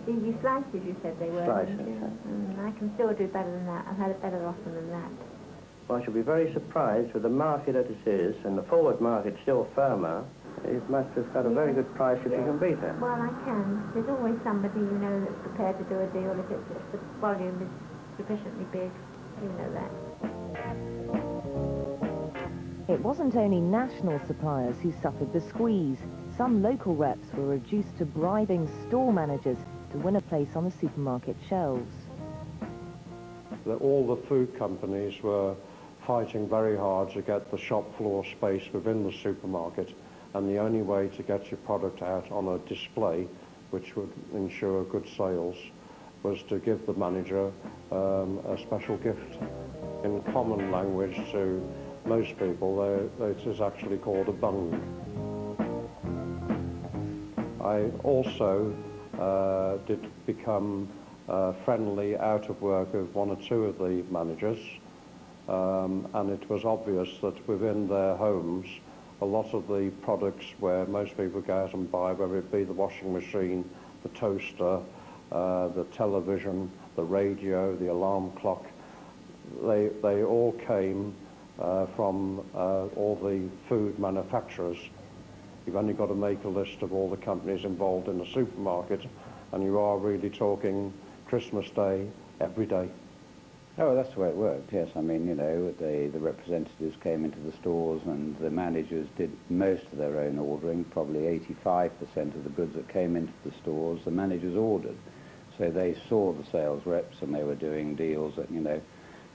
The slices, you said they were. Slices. I can still do better than that. I've had it better often than that. Well, I shall be very surprised with the market as it is, and the forward market still firmer. It must have got a very good price if you can beat it. Well, I can. There's always somebody, you know, that's prepared to do a deal if the volume is sufficiently big. You know that. It wasn't only national suppliers who suffered the squeeze. Some local reps were reduced to bribing store managers to win a place on the supermarket shelves. All the food companies were fighting very hard to get the shop floor space within the supermarket, and the only way to get your product out on a display, which would ensure good sales, was to give the manager a special gift. In common language to most people, it is actually called a bung. I also did become friendly out of work with one or two of the managers, and it was obvious that within their homes a lot of the products where most people go out and buy, whether it be the washing machine, the toaster, the television, the radio, the alarm clock, they all came from all the food manufacturers. You've only got to make a list of all the companies involved in the supermarket, and you are really talking Christmas Day every day. Oh, that's the way it worked, yes. I mean, you know, the representatives came into the stores and the managers did most of their own ordering. Probably 85% of the goods that came into the stores, the managers ordered. So they saw the sales reps and they were doing deals at, you know,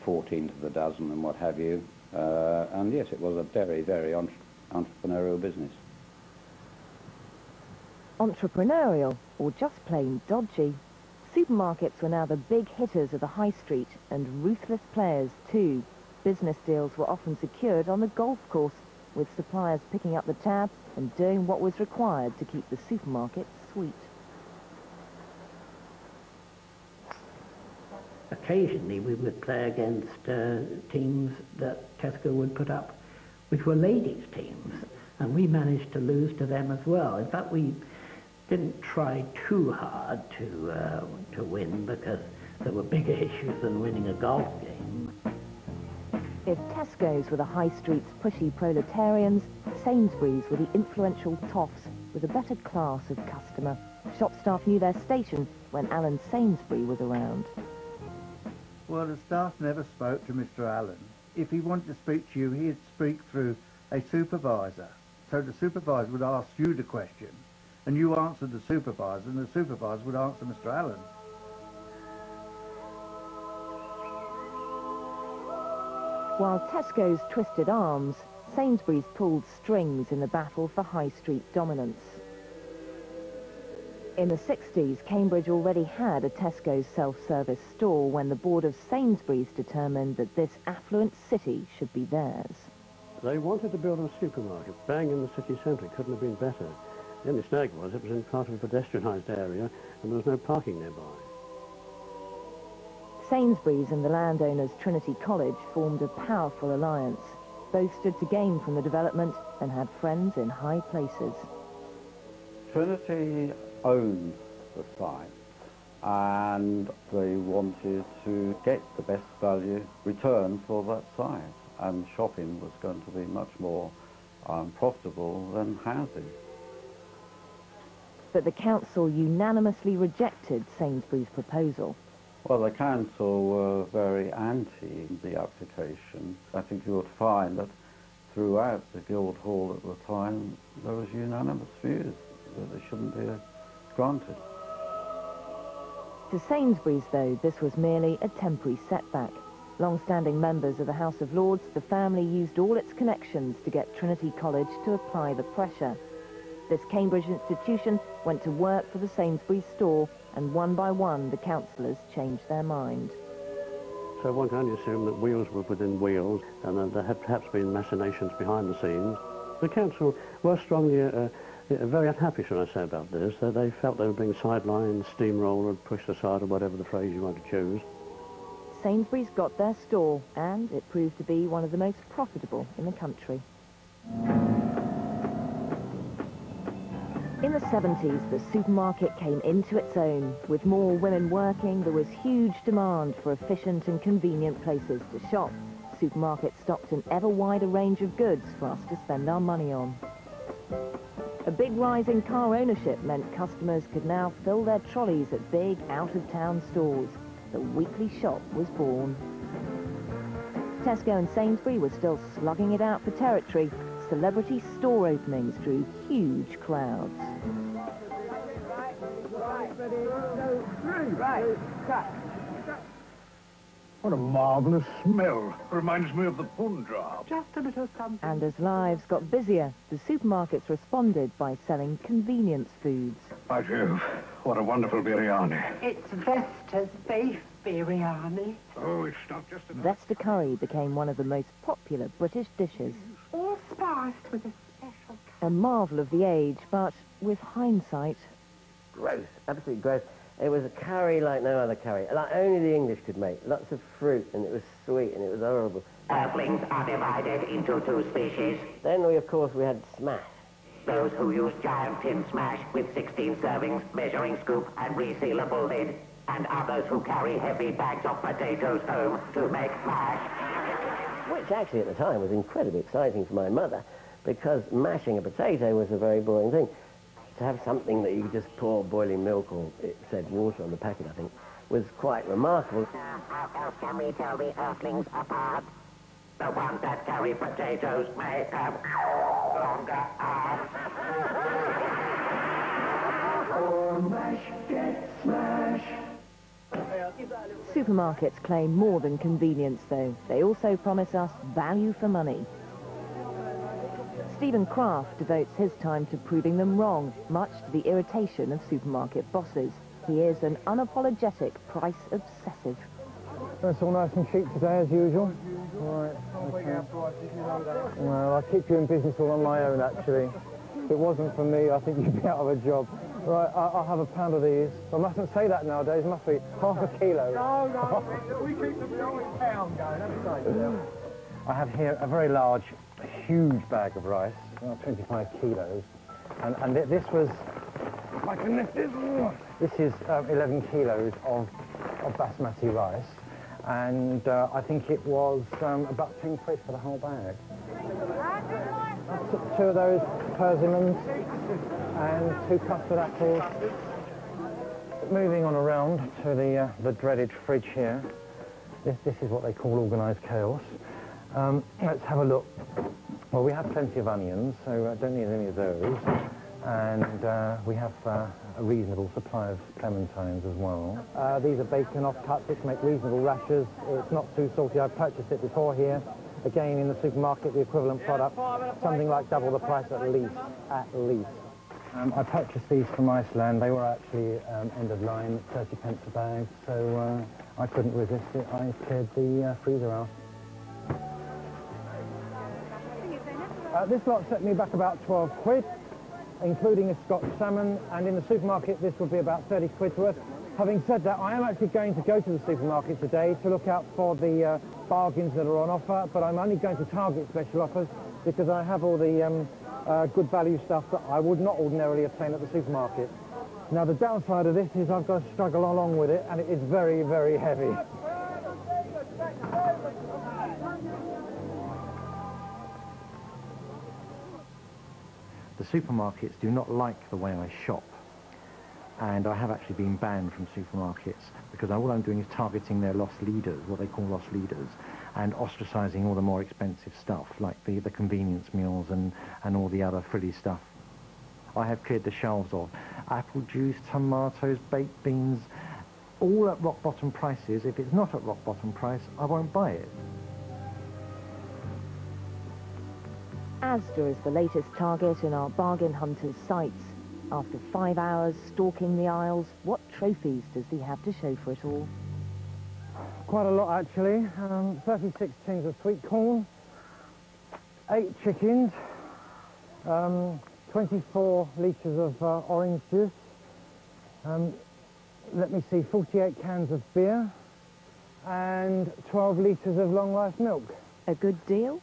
14 to the dozen and what have you. And yes, it was a very, very entrepreneurial business. Entrepreneurial, or just plain dodgy. Supermarkets were now the big hitters of the high street, and ruthless players too. Business deals were often secured on the golf course, with suppliers picking up the tab and doing what was required to keep the supermarket sweet. Occasionally we would play against teams that Tesco would put up, which were ladies' teams, and we managed to lose to them as well. In fact, we didn't try too hard to win, because there were bigger issues than winning a golf game. If Tesco's were the high street's pushy proletarians, Sainsbury's were the influential toffs with a better class of customer. Shop staff knew their station when Alan Sainsbury was around. Well, the staff never spoke to Mr. Allen. If he wanted to speak to you, he'd speak through a supervisor. So the supervisor would ask you the question, and you answered the supervisor, and the supervisor would answer Mr. Allen. While Tesco's twisted arms, Sainsbury's pulled strings in the battle for high street dominance. In the 60s, Cambridge already had a Tesco's self-service store when the board of Sainsbury's determined that this affluent city should be theirs. They wanted to build a supermarket bang in the city centre. It couldn't have been better. The only snag was it was in part of a pedestrianised area and there was no parking nearby. Sainsbury's and the landowners Trinity College formed a powerful alliance. Both stood to gain from the development and had friends in high places. Trinity owned the site and they wanted to get the best value return for that site, and shopping was going to be much more profitable than housing. But the council unanimously rejected Sainsbury's proposal. Well, the council were very anti the application. I think you would find that throughout the Guildhall at the time there was unanimous views that it shouldn't be granted. To Sainsbury's, though, this was merely a temporary setback. Long-standing members of the House of Lords, the family used all its connections to get Trinity College to apply the pressure. This Cambridge institution went to work for the Sainsbury's store, and one by one the councillors changed their mind. So one can only assume that wheels were within wheels, and that there had perhaps been machinations behind the scenes. The council were strongly very unhappy, should I say, about this. They felt they were being sidelined, steamrolled, pushed aside, or whatever the phrase you want to choose. Sainsbury's got their store, and it proved to be one of the most profitable in the country. In the 70s, the supermarket came into its own. With more women working, there was huge demand for efficient and convenient places to shop. Supermarkets stocked an ever wider range of goods for us to spend our money on. A big rise in car ownership meant customers could now fill their trolleys at big, out-of-town stores. The weekly shop was born. Tesco and Sainsbury were still slugging it out for territory. Celebrity store openings drew huge crowds. What a marvellous smell. Reminds me of the Punjab. Just a little something. And as lives got busier, the supermarkets responded by selling convenience foods. By Jove, what a wonderful biryani. It's Vesta's beef biryani. Oh, it's not just a... Vesta curry became one of the most popular British dishes. All spiced with a special... A marvel of the age, but with hindsight... Gross, absolutely gross. It was a curry like no other curry, like only the English could make. Lots of fruit, and it was sweet, and it was horrible. Earthlings are divided into two species. Then, of course, we had smash. Those who use giant tin smash with 16 servings, measuring scoop, and resealable lid. And others who carry heavy bags of potatoes home to make mash. Which actually at the time was incredibly exciting for my mother, because mashing a potato was a very boring thing. To have something that you could just pour boiling milk, or it said water on the packet, I think, was quite remarkable. How else can we tell the earthlings apart? The ones that carry potatoes may have longer arms. Oh, mash, get smash. Supermarkets claim more than convenience, though. They also promise us value for money. Stephen Kraft devotes his time to proving them wrong, much to the irritation of supermarket bosses. He is an unapologetic price obsessive. That's all nice and cheap today, as usual. Right, okay. Well, I keep you in business all on my own, actually. If it wasn't for me, I think you'd be out of a job. Right, I'll have a pound of these. I mustn't say that nowadays, must we? Half a kilo. No, we keep the pound going, that's I have here a very large, huge bag of rice, 25 kilos. And this was, if I can lift this is 11 kilos of basmati rice. And I think it was about 10 quid for the whole bag. I took 2 of those persimmons and 2 custard apples. Moving on around to the dreaded fridge here. This is what they call organised chaos. Let's have a look. Well, we have plenty of onions, so I don't need any of those. And we have a reasonable supply of clementines as well. These are bacon offcuts, which make reasonable rashers. It's not too salty. I've purchased it before here. Again, in the supermarket, the equivalent product, something like double the price at least. At least. I purchased these from Iceland. They were actually end of line, 30 pence a bag, so I couldn't resist it. I cleared the freezer out. This lot set me back about 12 quid, including a Scotch salmon, and in the supermarket this would be about 30 quid worth. Having said that, I am actually going to go to the supermarket today to look out for the bargains that are on offer, but I'm only going to target special offers because I have all the good value stuff that I would not ordinarily obtain at the supermarket. Now the downside of this is I've got to struggle along with it, and it is very, very heavy. The supermarkets do not like the way I shop, and I have actually been banned from supermarkets because all I'm doing is targeting their lost leaders, what they call lost leaders, and ostracising all the more expensive stuff like the convenience meals and all the other frilly stuff. I have cleared the shelves of apple juice, tomatoes, baked beans, all at rock bottom prices. If it's not at rock bottom price, I won't buy it. Asda is the latest target in our bargain hunter's sights. After 5 hours stalking the aisles, what trophies does he have to show for it all? Quite a lot, actually. 36 tins of sweet corn, 8 chickens, 24 litres of orange juice, let me see, 48 cans of beer, and 12 litres of long-life milk. A good deal?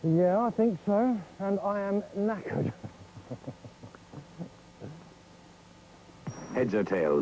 Yeah, I think so, and I am knackered. Heads or tails?